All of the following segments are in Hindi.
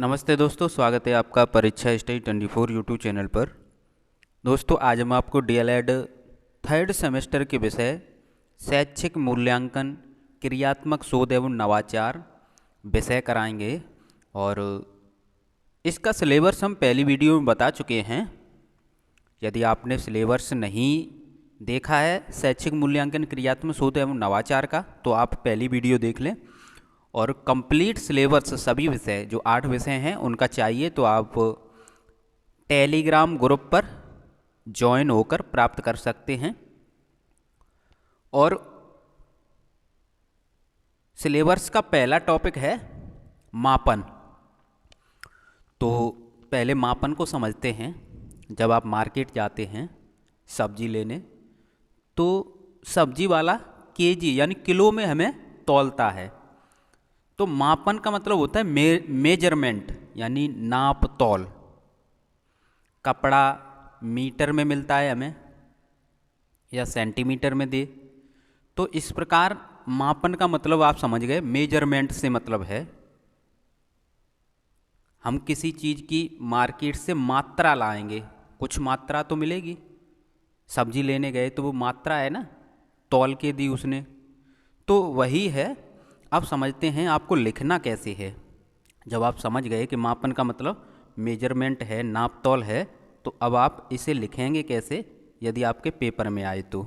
नमस्ते दोस्तों, स्वागत है आपका परीक्षा स्टडी 24 यूट्यूब चैनल पर। दोस्तों, आज हम आपको डीएलएड थर्ड सेमेस्टर के विषय शैक्षिक मूल्यांकन क्रियात्मक शोध एवं नवाचार विषय कराएंगे। और इसका सिलेबस हम पहली वीडियो में बता चुके हैं। यदि आपने सिलेबस नहीं देखा है शैक्षिक मूल्यांकन क्रियात्मक शोध एवं नवाचार का, तो आप पहली वीडियो देख लें। और कंप्लीट सिलेबस सभी विषय जो 8 विषय हैं उनका चाहिए तो आप टेलीग्राम ग्रुप पर ज्वाइन होकर प्राप्त कर सकते हैं। और सिलेबस का पहला टॉपिक है मापन। तो पहले मापन को समझते हैं। जब आप मार्केट जाते हैं सब्जी लेने, तो सब्जी वाला केजी यानी किलो में हमें तौलता है। तो मापन का मतलब होता है मेजरमेंट यानी नाप तौल। कपड़ा मीटर में मिलता है हमें या सेंटीमीटर में दे, तो इस प्रकार मापन का मतलब आप समझ गए। मेजरमेंट से मतलब है हम किसी चीज़ की मार्केट से मात्रा लाएंगे, कुछ मात्रा तो मिलेगी। सब्जी लेने गए तो वो मात्रा है ना, तौल के दी उसने, तो वही है। अब समझते हैं आपको लिखना कैसे है। जब आप समझ गए कि मापन का मतलब मेजरमेंट है, नाप तौल है, तो अब आप इसे लिखेंगे कैसे यदि आपके पेपर में आए तो।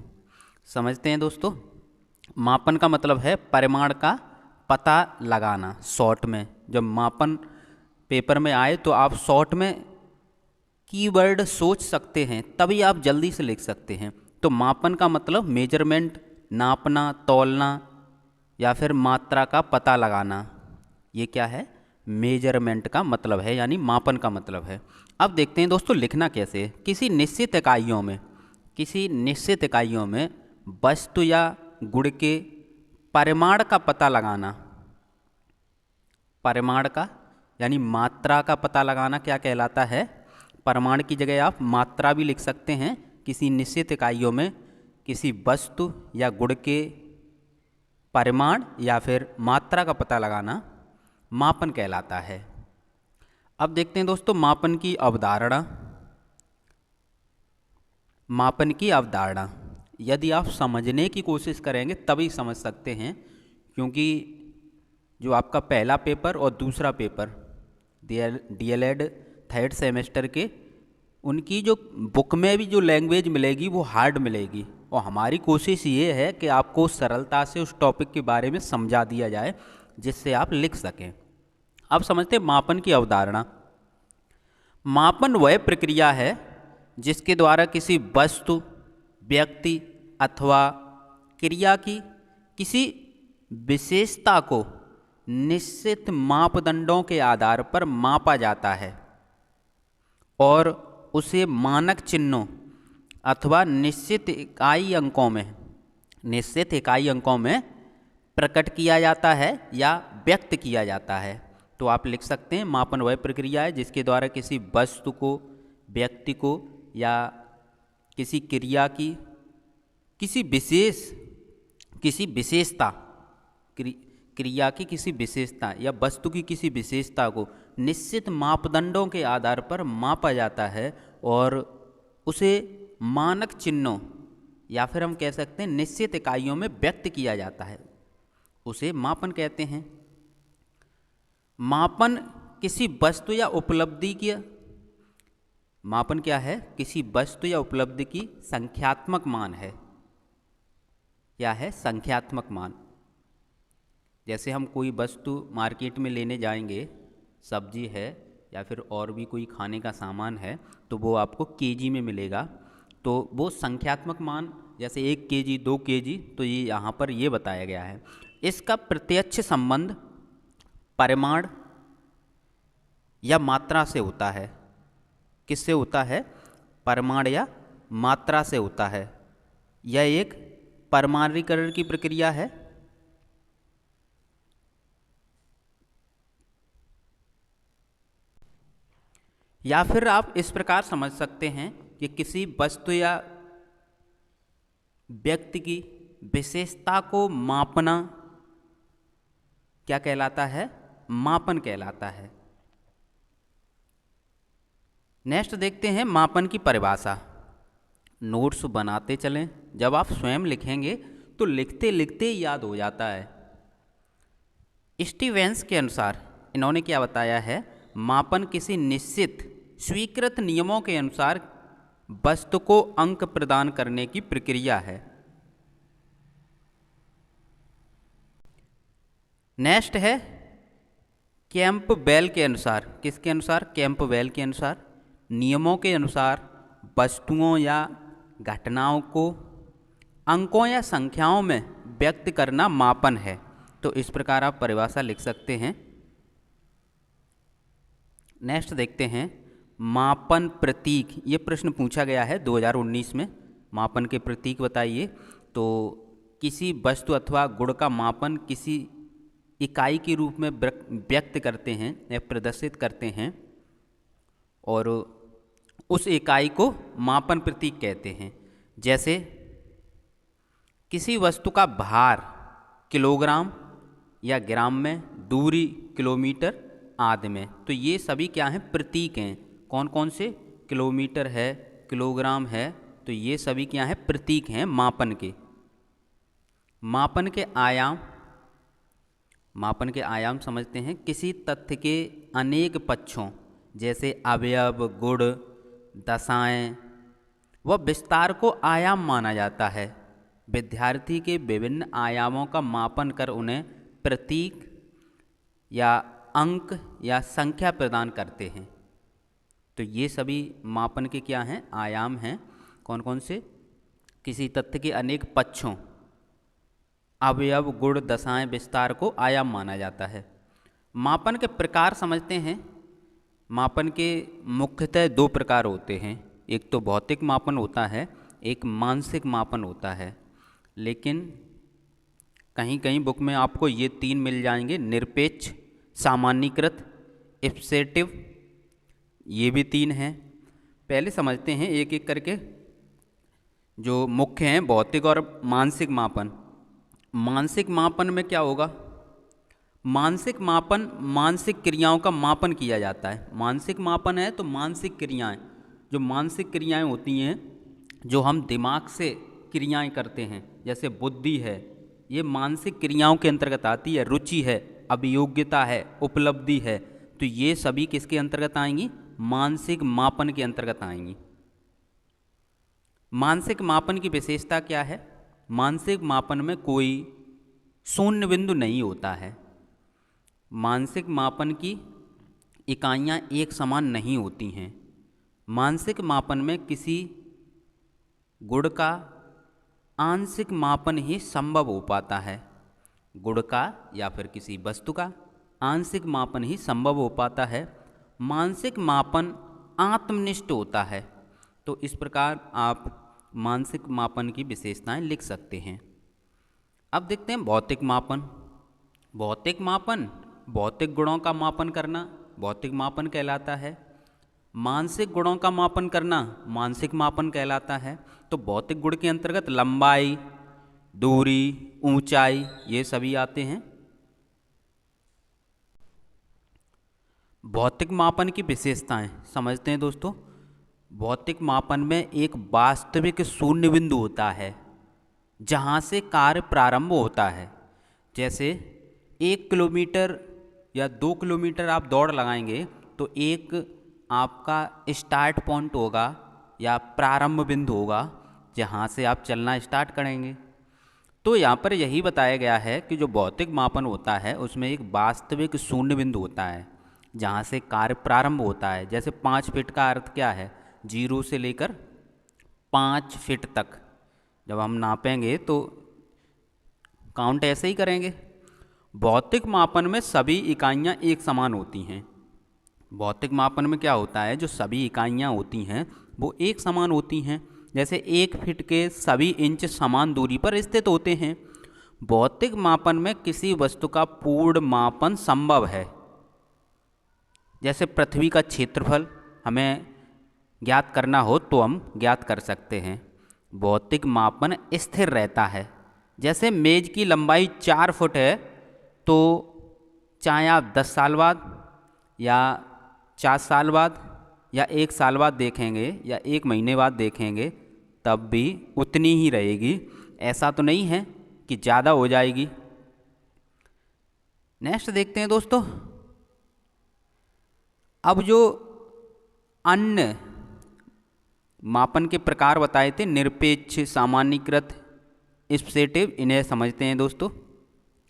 समझते हैं दोस्तों। मापन का मतलब है परिमाण का पता लगाना। शॉर्ट में जब मापन पेपर में आए तो आप शॉर्ट में कीवर्ड सोच सकते हैं, तभी आप जल्दी से लिख सकते हैं। तो मापन का मतलब मेजरमेंट, नापना, तौलना या फिर मात्रा का पता लगाना। ये क्या है? मेजरमेंट का मतलब है, यानी मापन का मतलब है। अब देखते हैं दोस्तों लिखना कैसे है। किसी निश्चित इकाइयों में वस्तु या गुण के परिमाण का पता लगाना। परिमाण का यानी मात्रा का पता लगाना क्या कहलाता है? परिमाण की जगह आप मात्रा भी लिख सकते हैं। किसी निश्चित इकाइयों में किसी वस्तु या गुण के परिमाण या फिर मात्रा का पता लगाना मापन कहलाता है। अब देखते हैं दोस्तों मापन की अवधारणा। मापन की अवधारणा यदि आप समझने की कोशिश करेंगे तभी समझ सकते हैं, क्योंकि जो आपका पहला पेपर और दूसरा पेपर डीएलएड थर्ड सेमेस्टर के, उनकी जो बुक में भी जो लैंग्वेज मिलेगी वो हार्ड मिलेगी। और हमारी कोशिश ये है कि आपको सरलता से उस टॉपिक के बारे में समझा दिया जाए जिससे आप लिख सकें। अब समझते हैं मापन की अवधारणा। मापन वह प्रक्रिया है जिसके द्वारा किसी वस्तु, व्यक्ति अथवा क्रिया की किसी विशेषता को निश्चित मापदंडों के आधार पर मापा जाता है और उसे मानक चिन्हों अथवा निश्चित इकाई अंकों में प्रकट किया जाता है या व्यक्त किया जाता है। तो आप लिख सकते हैं मापन वह प्रक्रिया है जिसके द्वारा किसी वस्तु को, व्यक्ति को या किसी क्रिया की क्रिया की किसी विशेषता या वस्तु की किसी विशेषता को निश्चित मापदंडों के आधार पर मापा जाता है और उसे मानक चिन्हों या फिर हम कह सकते हैं निश्चित इकाइयों में व्यक्त किया जाता है। उसे मापन कहते हैं। मापन किसी वस्तु या उपलब्धि की मापन क्या है? किसी वस्तु या उपलब्धि की संख्यात्मक मान है। क्या है? संख्यात्मक मान। जैसे हम कोई वस्तु मार्केट में लेने जाएंगे, सब्जी है या फिर और भी कोई खाने का सामान है, तो वो आपको केजी में मिलेगा। तो वो संख्यात्मक मान, जैसे 1 केजी 2 केजी, तो ये यहाँ पर ये बताया गया है। इसका प्रत्यक्ष संबंध परिमाण या मात्रा से होता है। किससे होता है? परिमाण या मात्रा से होता है। यह एक परिमाणीकरण की प्रक्रिया है। या फिर आप इस प्रकार समझ सकते हैं कि किसी वस्तु या व्यक्ति की विशेषता को मापना क्या कहलाता है? मापन कहलाता है। नेक्स्ट देखते हैं मापन की परिभाषा। नोट्स बनाते चलें, जब आप स्वयं लिखेंगे तो लिखते लिखते याद हो जाता है। स्टीवेंस के अनुसार इन्होंने क्या बताया है, मापन किसी निश्चित स्वीकृत नियमों के अनुसार वस्तु को अंक प्रदान करने की प्रक्रिया है। नेक्स्ट है कैंपबेल के अनुसार, किसके अनुसार, कैंपबेल के अनुसार, नियमों के अनुसार वस्तुओं या घटनाओं को अंकों या संख्याओं में व्यक्त करना मापन है। तो इस प्रकार आप परिभाषा लिख सकते हैं। नेक्स्ट देखते हैं मापन प्रतीक। ये प्रश्न पूछा गया है 2019 में, मापन के प्रतीक बताइए। तो किसी वस्तु अथवा गुण का मापन किसी इकाई के रूप में व्यक्त करते हैं या प्रदर्शित करते हैं, और उस इकाई को मापन प्रतीक कहते हैं। जैसे किसी वस्तु का भार किलोग्राम या ग्राम में, दूरी किलोमीटर आदि में। तो ये सभी क्या हैं, प्रतीक हैं। कौन कौन से, किलोमीटर है, किलोग्राम है, तो ये सभी क्या हैं, प्रतीक हैं मापन के। मापन के आयाम, मापन के आयाम समझते हैं। किसी तथ्य के अनेक पक्षों जैसे अवयव, गुण, दशाएं व विस्तार को आयाम माना जाता है। विद्यार्थी के विभिन्न आयामों का मापन कर उन्हें प्रतीक या अंक या संख्या प्रदान करते हैं। तो ये सभी मापन के क्या हैं, आयाम हैं। कौन कौन से, किसी तथ्य के अनेक पक्षों, अवयव, गुण, दशाएं, विस्तार को आयाम माना जाता है। मापन के प्रकार समझते हैं। मापन के मुख्यतः दो प्रकार होते हैं। एक तो भौतिक मापन होता है, एक मानसिक मापन होता है। लेकिन कहीं कहीं बुक में आपको ये तीन मिल जाएंगे, निरपेक्ष, सामान्यीकृत, एब्सेटिव, ये भी तीन हैं। पहले समझते हैं एक एक करके। जो मुख्य हैं, भौतिक और मानसिक मापन। मानसिक मापन में क्या होगा, मानसिक मापन मानसिक क्रियाओं का मापन किया जाता है। मानसिक मापन है तो मानसिक क्रियाएं, जो मानसिक क्रियाएं होती हैं, जो हम दिमाग से क्रियाएं करते हैं, जैसे बुद्धि है, ये मानसिक क्रियाओं के अंतर्गत आती है। रुचि है, अभियोग्यता है, उपलब्धि है, तो ये सभी किसके अंतर्गत आएंगी, मानसिक मापन के अंतर्गत आएंगी। मानसिक मापन की विशेषता क्या है, मानसिक मापन में कोई शून्य बिंदु नहीं होता है। मानसिक मापन की इकाइयाँ एक समान नहीं होती हैं। मानसिक मापन में किसी गुण का आंशिक मापन ही संभव हो पाता है। गुण का या फिर किसी वस्तु का आंशिक मापन ही संभव हो पाता है। मानसिक मापन आत्मनिष्ठ होता है। तो इस प्रकार आप मानसिक मापन की विशेषताएं लिख सकते हैं। अब देखते हैं भौतिक मापन। भौतिक मापन, भौतिक गुणों का मापन करना भौतिक मापन कहलाता है। मानसिक गुणों का मापन करना मानसिक मापन कहलाता है। तो भौतिक गुण के अंतर्गत लंबाई, दूरी, ऊंचाई, ये सभी आते हैं। भौतिक मापन की विशेषताएं समझते हैं दोस्तों। भौतिक मापन में एक वास्तविक शून्य बिंदु होता है जहाँ से कार्य प्रारंभ होता है। जैसे 1 किलोमीटर या 2 किलोमीटर आप दौड़ लगाएंगे तो एक आपका स्टार्ट पॉइंट होगा या प्रारंभ बिंदु होगा जहाँ से आप चलना स्टार्ट करेंगे। तो यहाँ पर यही बताया गया है कि जो भौतिक मापन होता है उसमें एक वास्तविक शून्य बिंदु होता है जहाँ से कार्य प्रारंभ होता है। जैसे 5 फीट का अर्थ क्या है, 0 से लेकर 5 फीट तक जब हम नापेंगे तो काउंट ऐसे ही करेंगे। भौतिक मापन में सभी इकाइयाँ एक समान होती हैं। भौतिक मापन में क्या होता है, जो सभी इकाइयाँ होती हैं वो एक समान होती हैं। जैसे 1 फीट के सभी इंच समान दूरी पर स्थित होते हैं। भौतिक मापन में किसी वस्तु का पूर्ण मापन संभव है। जैसे पृथ्वी का क्षेत्रफल हमें ज्ञात करना हो तो हम ज्ञात कर सकते हैं। भौतिक मापन स्थिर रहता है। जैसे मेज की लंबाई 4 फुट है तो चाहे आप 10 साल बाद या 4 साल बाद या 1 साल बाद देखेंगे या 1 महीने बाद देखेंगे तब भी उतनी ही रहेगी। ऐसा तो नहीं है कि ज़्यादा हो जाएगी। नेक्स्ट देखते हैं दोस्तों। अब जो अन्य मापन के प्रकार बताए थे, निरपेक्ष, सामान्यीकृत, स्पेसिफिक, इन्हें समझते हैं दोस्तों।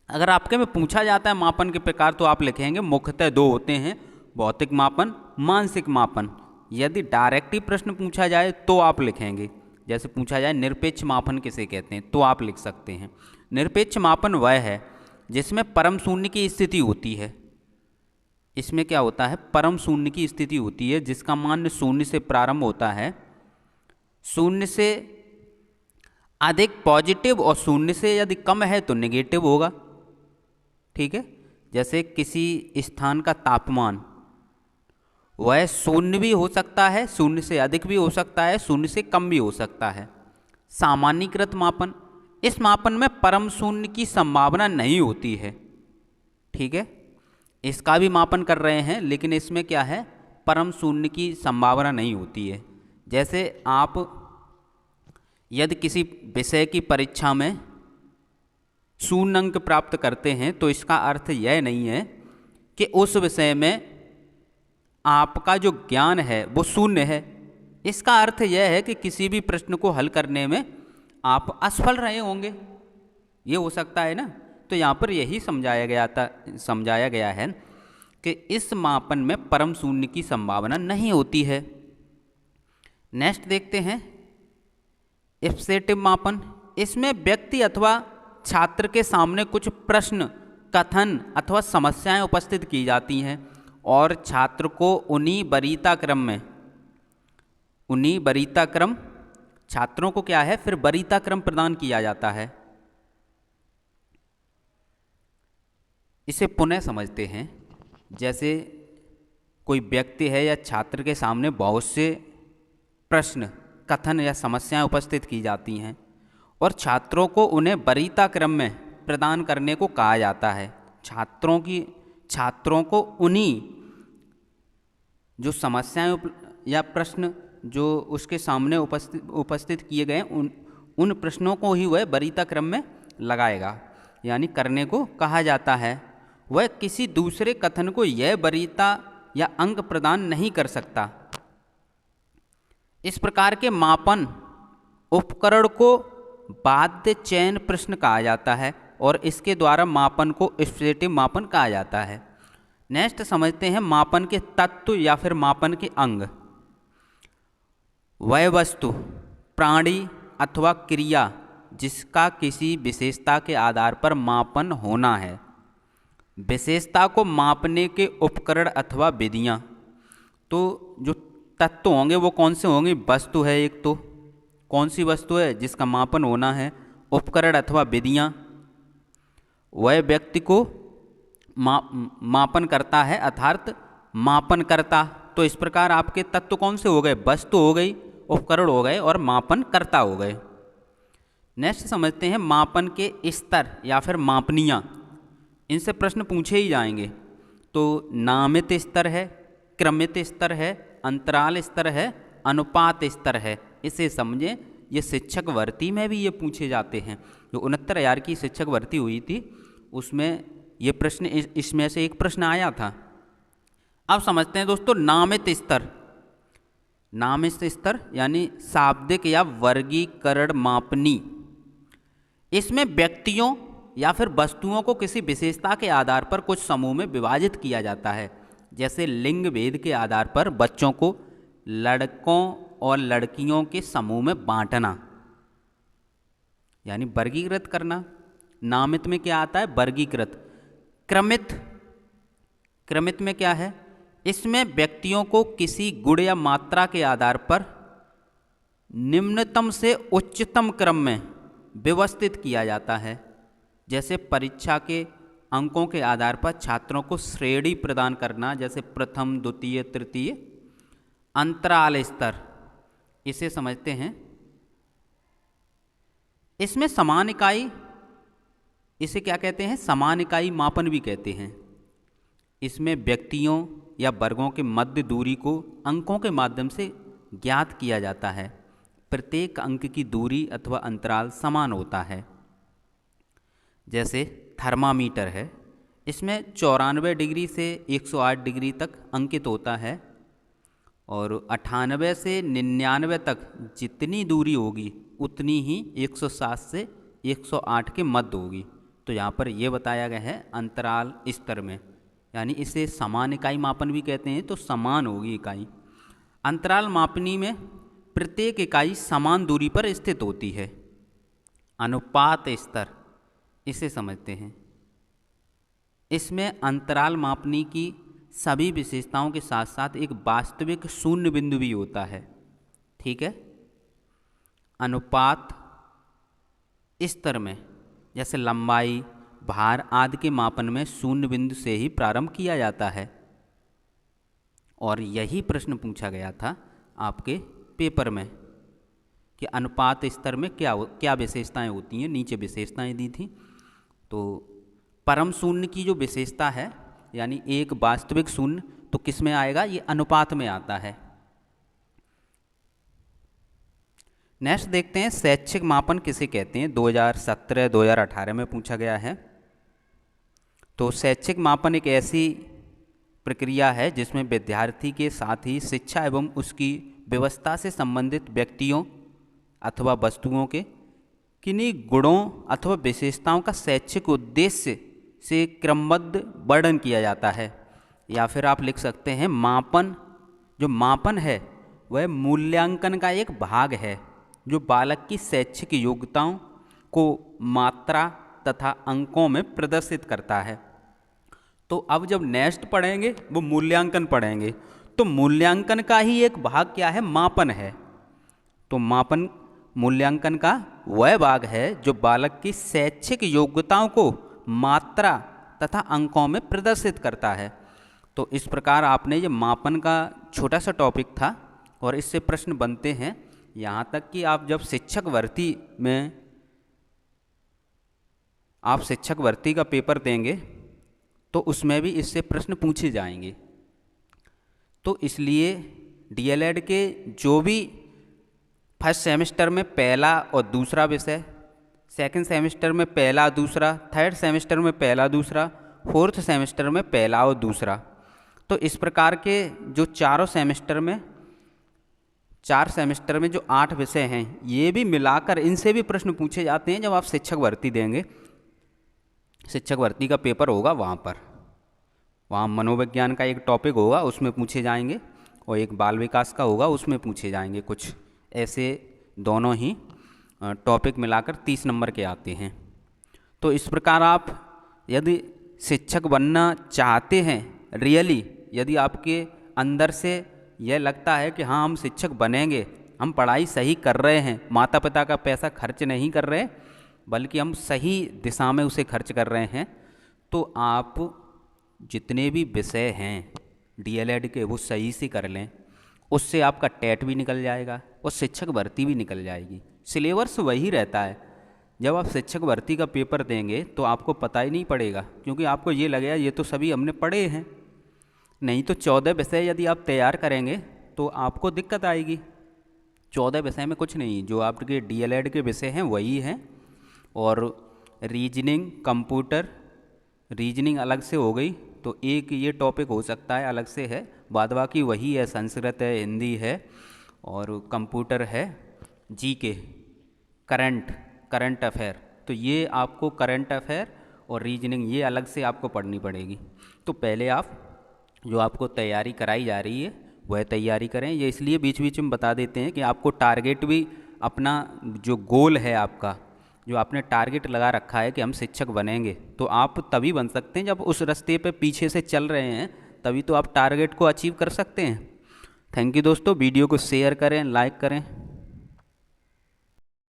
अगर आपके में पूछा जाता है मापन के प्रकार तो आप लिखेंगे मुख्यतः 2 होते हैं, भौतिक मापन, मानसिक मापन। यदि डायरेक्ट ही प्रश्न पूछा जाए तो आप लिखेंगे, जैसे पूछा जाए निरपेक्ष मापन किसे कहते हैं, तो आप लिख सकते हैं निरपेक्ष मापन वह है जिसमें परम शून्य की स्थिति होती है। इसमें क्या होता है, परम शून्य की स्थिति होती है जिसका मान शून्य से प्रारंभ होता है, शून्य से अधिक पॉजिटिव और शून्य से यदि कम है तो नेगेटिव होगा। ठीक है, जैसे किसी स्थान का तापमान वह शून्य भी हो सकता है, शून्य से अधिक भी हो सकता है, शून्य से कम भी हो सकता है। सामान्यीकृत मापन, इस मापन में परम शून्य की संभावना नहीं होती है। ठीक है, इसका भी मापन कर रहे हैं लेकिन इसमें क्या है, परम शून्य की संभावना नहीं होती है। जैसे आप यदि किसी विषय की परीक्षा में 0 अंक प्राप्त करते हैं तो इसका अर्थ यह नहीं है कि उस विषय में आपका जो ज्ञान है वो 0 है। इसका अर्थ यह है कि किसी भी प्रश्न को हल करने में आप असफल रहे होंगे, ये हो सकता है ना। तो यहाँ पर यही समझाया गया है कि इस मापन में परम शून्य की संभावना नहीं होती है। नेक्स्ट देखते हैं स्पेसिफिक मापन। इसमें व्यक्ति अथवा छात्र के सामने कुछ प्रश्न, कथन अथवा समस्याएं उपस्थित की जाती हैं और छात्र को उन्हीं वरीयता क्रम छात्रों को क्या है, फिर वरीयता क्रम प्रदान किया जाता है। इसे पुनः समझते हैं। जैसे कोई व्यक्ति है या छात्र के सामने बहुत से प्रश्न, कथन या समस्याएं उपस्थित की जाती हैं और छात्रों को उन्हें वरीयता क्रम में प्रदान करने को कहा जाता है। छात्रों को उन्हीं जो समस्याएं या प्रश्न जो उसके सामने उपस्थित किए गए उन प्रश्नों को ही वह वरीयता क्रम में लगाएगा, यानी करने को कहा जाता है। वह किसी दूसरे कथन को यह वरीयता या अंक प्रदान नहीं कर सकता। इस प्रकार के मापन उपकरण को बाध्य चयन प्रश्न कहा जाता है और इसके द्वारा मापन को स्पेसिफिक मापन कहा जाता है। नेक्स्ट समझते हैं मापन के तत्व या फिर मापन के अंग। वह वस्तु, प्राणी अथवा क्रिया जिसका किसी विशेषता के आधार पर मापन होना है। विशेषता को मापने के उपकरण अथवा विधियाँ, तो जो तत्व होंगे वो कौन से होंगे, वस्तु है एक, तो कौन सी वस्तु है जिसका मापन होना है, उपकरण अथवा विधियाँ। वह व्यक्ति को मापन करता है अर्थात मापन करता। तो इस प्रकार आपके तत्व कौन से हो गए, वस्तु हो गई, उपकरण हो गए और मापन करता हो गए। नेक्स्ट समझते हैं मापन के स्तर या फिर मापनियाँ। इनसे प्रश्न पूछे ही जाएंगे। तो नामित स्तर है, क्रमित स्तर है, अंतराल स्तर है, अनुपात स्तर है। इसे समझें, ये शिक्षक भर्ती में भी ये पूछे जाते हैं। जो 69,000 की शिक्षक भर्ती हुई थी उसमें ये प्रश्न, इसमें से एक प्रश्न आया था। अब समझते हैं दोस्तों नामित स्तर। नामित स्तर यानी शाब्दिक या वर्गीकरण मापनी। इसमें व्यक्तियों या फिर वस्तुओं को किसी विशेषता के आधार पर कुछ समूह में विभाजित किया जाता है। जैसे लिंग भेद के आधार पर बच्चों को लड़कों और लड़कियों के समूह में बांटना, यानी वर्गीकृत करना। नामित में क्या आता है, वर्गीकृत। क्रमित में क्या है, इसमें व्यक्तियों को किसी गुण या मात्रा के आधार पर निम्नतम से उच्चतम क्रम में व्यवस्थित किया जाता है। जैसे परीक्षा के अंकों के आधार पर छात्रों को श्रेणी प्रदान करना, जैसे प्रथम, द्वितीय, तृतीय। अंतराल स्तर, इसे समझते हैं। इसमें समान इकाई, इसे क्या कहते हैं, समान इकाई मापन भी कहते हैं। इसमें व्यक्तियों या वर्गों के मध्य दूरी को अंकों के माध्यम से ज्ञात किया जाता है। प्रत्येक अंक की दूरी अथवा अंतराल समान होता है। जैसे थर्मामीटर है, इसमें 94 डिग्री से 108 डिग्री तक अंकित होता है और 98 से 99 तक जितनी दूरी होगी उतनी ही 107 से 108 के मध्य होगी। तो यहाँ पर ये बताया गया है अंतराल स्तर में, यानी इसे समान इकाई मापन भी कहते हैं, तो समान होगी इकाई। अंतराल मापनी में प्रत्येक इकाई समान दूरी पर स्थित होती है। अनुपात स्तर इसे समझते हैं। इसमें अंतराल मापनी की सभी विशेषताओं के साथ साथ एक वास्तविक शून्य बिंदु भी होता है। ठीक है। अनुपात स्तर में जैसे लंबाई, भार आदि के मापन में शून्य बिंदु से ही प्रारंभ किया जाता है और यही प्रश्न पूछा गया था आपके पेपर में कि अनुपात स्तर में क्या विशेषताएं होती हैं। नीचे विशेषताएं दी थी। तो परम शून्य की जो विशेषता है, यानी एक वास्तविक शून्य, तो किस में आएगा? ये अनुपात में आता है। नेक्स्ट देखते हैं शैक्षिक मापन किसे कहते हैं। 2017-2018 में पूछा गया है। तो शैक्षिक मापन एक ऐसी प्रक्रिया है जिसमें विद्यार्थी के साथ ही शिक्षा एवं उसकी व्यवस्था से संबंधित व्यक्तियों अथवा वस्तुओं के किन्हीं गुणों अथवा विशेषताओं का शैक्षिक उद्देश्य से क्रमबद्ध वर्णन किया जाता है। या फिर आप लिख सकते हैं मापन। जो मापन है वह मूल्यांकन का एक भाग है जो बालक की शैक्षिक योग्यताओं को मात्रा तथा अंकों में प्रदर्शित करता है। तो अब जब नेक्स्ट पढ़ेंगे वो मूल्यांकन पढ़ेंगे, तो मूल्यांकन का ही एक भाग क्या है? मापन है। तो मापन मूल्यांकन का वह भाग है जो बालक की शैक्षिक योग्यताओं को मात्रा तथा अंकों में प्रदर्शित करता है। तो इस प्रकार आपने ये मापन का छोटा सा टॉपिक था और इससे प्रश्न बनते हैं। यहाँ तक कि आप जब शिक्षक भर्ती का पेपर देंगे तो उसमें भी इससे प्रश्न पूछे जाएंगे। तो इसलिए डीएलएड के जो भी फर्स्ट सेमेस्टर में पहला और दूसरा विषय, सेकंड सेमेस्टर में पहला दूसरा, थर्ड सेमेस्टर में पहला दूसरा, फोर्थ सेमेस्टर में पहला और दूसरा, तो इस प्रकार के जो चार सेमेस्टर में जो 8 विषय हैं, ये भी मिलाकर इनसे भी प्रश्न पूछे जाते हैं। जब आप शिक्षक भर्ती देंगे, शिक्षक भर्ती का पेपर होगा, वहाँ मनोविज्ञान का एक टॉपिक होगा, उसमें पूछे जाएंगे, और एक बाल विकास का होगा, उसमें पूछे जाएंगे। कुछ ऐसे दोनों ही टॉपिक मिलाकर 30 नंबर के आते हैं। तो इस प्रकार आप यदि शिक्षक बनना चाहते हैं, रियली यदि आपके अंदर से यह लगता है कि हाँ हम शिक्षक बनेंगे, हम पढ़ाई सही कर रहे हैं, माता पिता का पैसा खर्च नहीं कर रहे बल्कि हम सही दिशा में उसे खर्च कर रहे हैं, तो आप जितने भी विषय हैं डीएलएड के वो सही से कर लें। उससे आपका टेट भी निकल जाएगा और शिक्षक भर्ती भी निकल जाएगी। सिलेबस वही रहता है। जब आप शिक्षक भर्ती का पेपर देंगे तो आपको पता ही नहीं पड़ेगा, क्योंकि आपको ये लगेगा ये तो सभी हमने पढ़े हैं। नहीं तो 14 विषय यदि आप तैयार करेंगे तो आपको दिक्कत आएगी। 14 विषय में कुछ नहीं, जो आपके डीएलएड के विषय हैं वही हैं। और रीजनिंग, कंप्यूटर, रीजनिंग अलग से हो गई, तो एक ये टॉपिक हो सकता है अलग से है, बाद बाकी वही है। संस्कृत है, हिंदी है, और कंप्यूटर है, जीके, करंट अफेयर। तो ये आपको करंट अफेयर और रीजनिंग ये अलग से आपको पढ़नी पड़ेगी। तो पहले आप जो आपको तैयारी कराई जा रही है वह तैयारी करें। ये इसलिए बीच बीच में बता देते हैं कि आपको टारगेट भी, अपना जो गोल है आपका, जो आपने टारगेट लगा रखा है कि हम शिक्षक बनेंगे, तो आप तभी बन सकते हैं जब उस रास्ते पे पीछे से चल रहे हैं, तभी तो आप टारगेट को अचीव कर सकते हैं। थैंक यू दोस्तों। वीडियो को शेयर करें, लाइक करें।